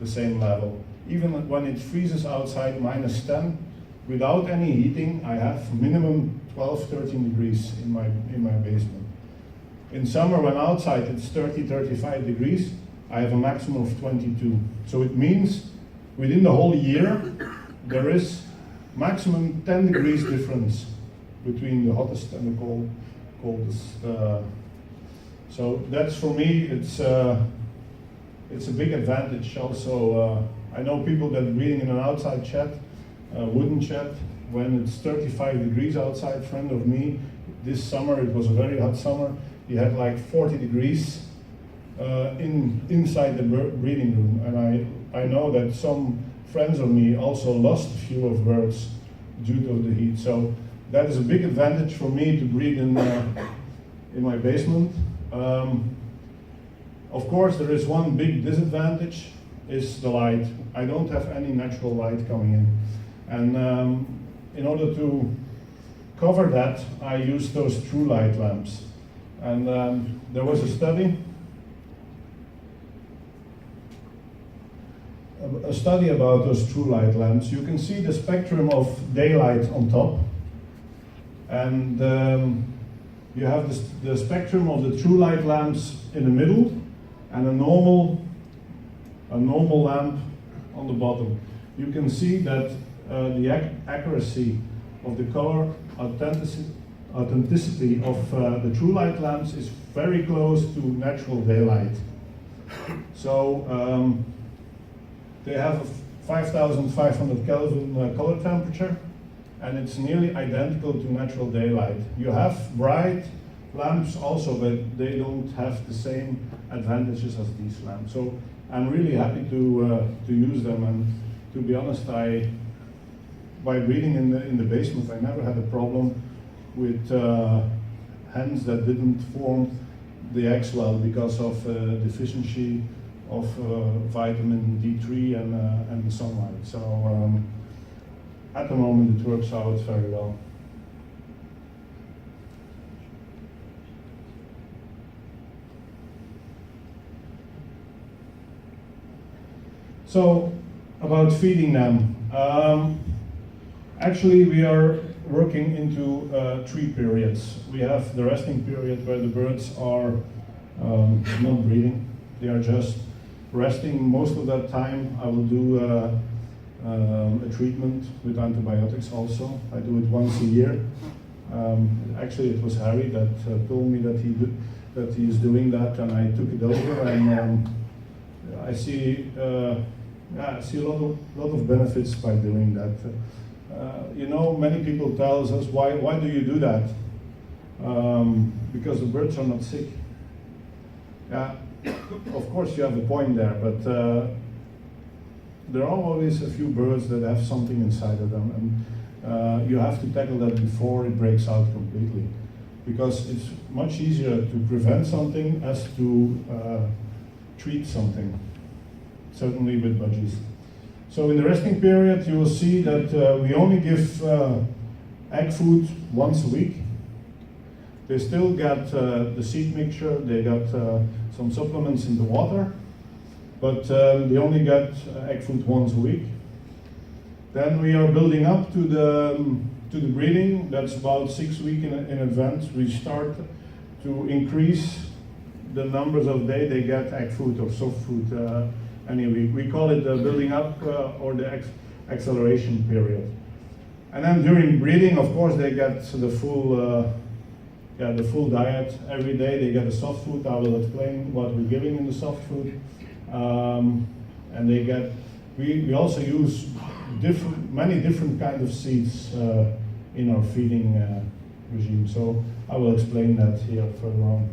the same level. Even when it freezes outside -10, without any heating, I have minimum 12, 13 degrees in my basement. In summer, when outside it's 30, 35 degrees, I have a maximum of 22. So it means within the whole year, there is maximum 10 degrees difference between the hottest and the coldest. So that's, for me, it's a big advantage. Also, I know people that are reading in an outside shed, wooden shed, when it's 35 degrees outside. Friend of me, this summer, it was a very hot summer, he had like 40 degrees inside the breeding room. And I know that some friends of me also lost a few of birds due to the heat. So that is a big advantage for me to breed in my basement. Of course, there is one big disadvantage, is the light. I don't have any natural light coming in. And in order to cover that, I use those true light lamps. And there was a study about those true light lamps. You can see the spectrum of daylight on top, and you have the spectrum of the true light lamps in the middle, and a normal lamp on the bottom. You can see that the accuracy of the color authenticity of the true light lamps is very close to natural daylight. So they have a 5,500 Kelvin color temperature, and it's nearly identical to natural daylight. You have bright lamps also, but they don't have the same advantages as these lamps. So I'm really happy to use them, and to be honest, by breeding in the basement, I never had a problem with hens that didn't form the eggs well because of deficiency of vitamin D3 and the sunlight. So at the moment it works out very well. So about feeding them. Actually, we are working into 3 periods. We have the resting period where the birds are not breeding. They are just resting. Most of that time I will do a treatment with antibiotics also. I do it once a year. Actually, it was Harry that told me that he is doing that, and I took it over, and I see a lot of benefits by doing that. You know, many people tell us, why do you do that? Because the birds are not sick. Yeah, of course you have a point there, but there are always a few birds that have something inside of them, and you have to tackle that before it breaks out completely. Because it's much easier to prevent something as to treat something, certainly with budgies. So in the resting period, you will see that we only give egg food once a week. They still get the seed mixture, they got some supplements in the water, but they only get egg food once a week. Then we are building up to the breeding. That's about 6 weeks in advance. We start to increase the numbers of days they get egg food or soft food. Anyway, we call it the building up or the acceleration period. And then during breeding, of course, they get the full diet every day. They get a soft food. I will explain what we're giving in the soft food. And they get. We also use many different kinds of seeds in our feeding regime. So I will explain that here further on.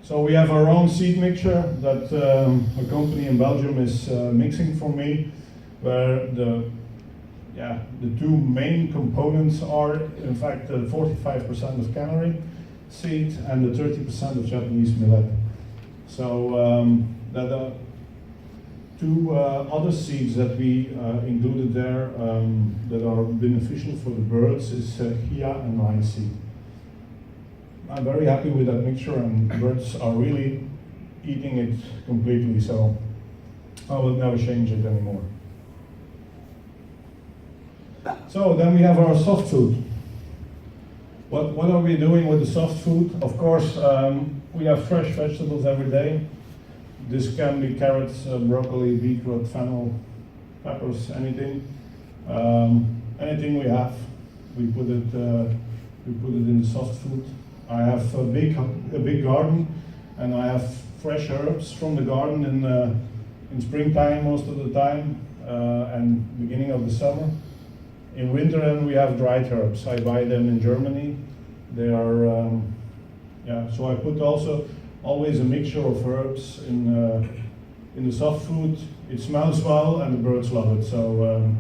So we have our own seed mixture that a company in Belgium is mixing for me, where the 2 main components are, in fact, 45% of canary seed and the 30% of Japanese millet. So that are 2 other seeds that we included there that are beneficial for the birds is chia and linseed. I'm very happy with that mixture, and birds are really eating it completely, so I will never change it anymore. So then we have our soft food. What are we doing with the soft food? Of course, we have fresh vegetables every day. This can be carrots, broccoli, beetroot, fennel, peppers, anything. Anything we have, we put it in the soft food. I have a big garden, and I have fresh herbs from the garden in springtime most of the time, and beginning of the summer. In winter, then we have dried herbs. I buy them in Germany. They are, so I put also always a mixture of herbs in the soft food. It smells well, and the birds love it. So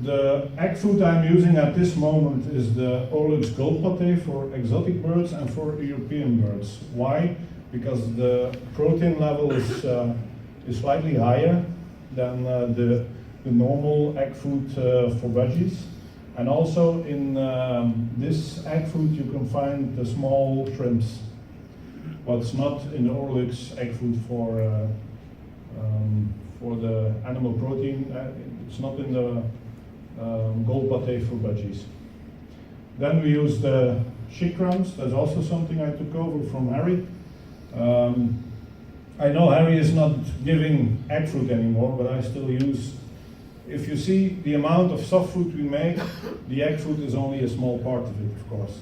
the egg food I'm using at this moment is the Olux Gold Pâté for exotic birds and for European birds. Why? Because the protein level is slightly higher than the normal egg food for veggies. And also in this egg food you can find the small shrimps. What's not in the Orlux egg food for the animal protein, it's not in the Gold Pâté for veggies. Then we use the chick crumbs. That's also something I took over from Harry. I know Harry is not giving egg food anymore, but I still use. If you see the amount of soft food we make, the egg food is only a small part of it, of course.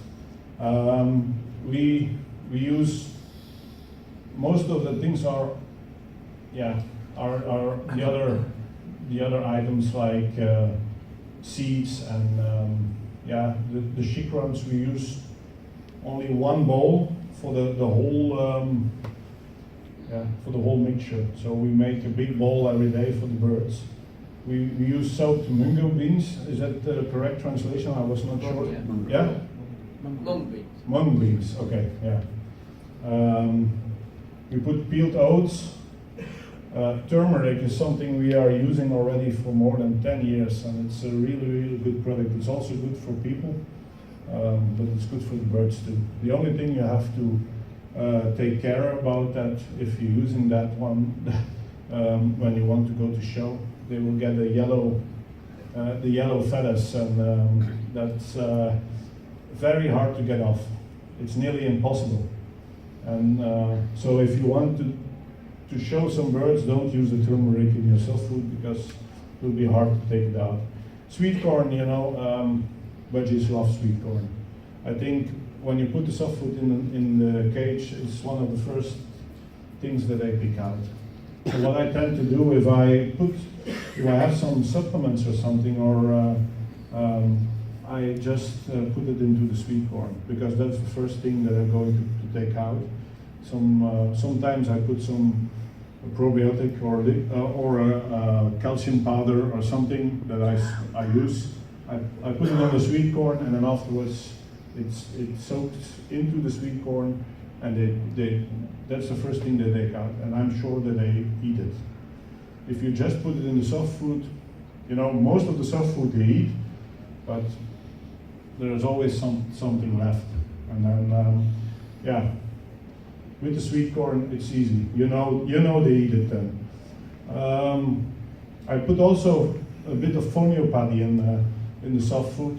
We use most of the things are the other items like seeds and the chick crumbs. We use only one bowl for the whole mixture. So we make a big bowl every day for the birds. We use soaked mungo beans. Is that the correct translation? I was not sure. Yeah? Mung beans. Mung beans, okay, yeah. We put peeled oats. Turmeric is something we are using already for more than 10 years, and it's a really, really good product. It's also good for people, but it's good for the birds too. The only thing you have to take care about that, if you're using that one when you want to go to show, they will get the yellow feathers, and that's very hard to get off. It's nearly impossible. And so if you want to show some birds, don't use the turmeric in your soft food because it will be hard to take it out. Sweet corn, budgies love sweet corn. I think when you put the soft food in the cage, it's one of the first things that they pick out. So what I tend to do if I have some supplements or something, or I just put it into the sweet corn because that's the first thing that I'm going to take out. Sometimes I put some probiotic or a calcium powder or something that I use. I put it on the sweet corn, and then afterwards it soaks into the sweet corn, and that's the first thing they take out, and I'm sure that they eat it. If you just put it in the soft food, most of the soft food they eat, but there's always something left. And then, with the sweet corn, it's easy. You know they eat it then. I put also a bit of fonio paddy in the soft food.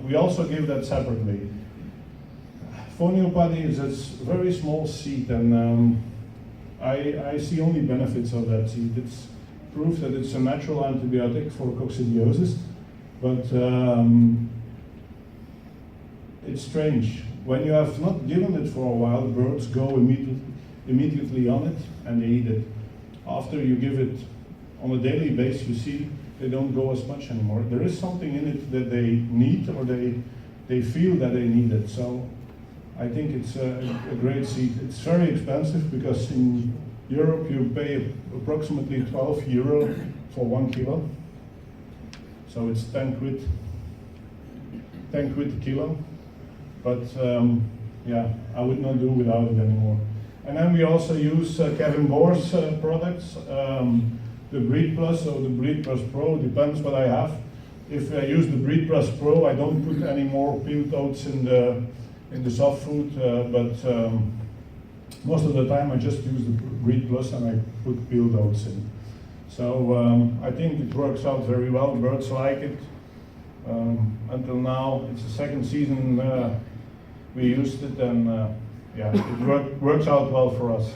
We also give that separately. Fonio paddy is a very small seed, and I see only benefits of that seed. It's proof that it's a natural antibiotic for coccidiosis, but it's strange. When you have not given it for a while, birds go immediately on it and they eat it. After you give it on a daily basis, you see they don't go as much anymore. There is something in it that they need, or they feel that they need it. So I think it's a great seed. It's very expensive because in Europe you pay approximately €12 for 1 kilo. So it's 10 quid a kilo. But I would not do without it anymore. And then we also use Kevin Boer's products, the Breed Plus or the Breed Plus Pro, depends what I have. If I use the Breed Plus Pro, I don't put any more peeled oats in the soft food, but most of the time I just use the Breed Plus and I put build oats in. So I think it works out very well. Birds like it. Until now, it's the second season we used it, and yeah, it works out well for us.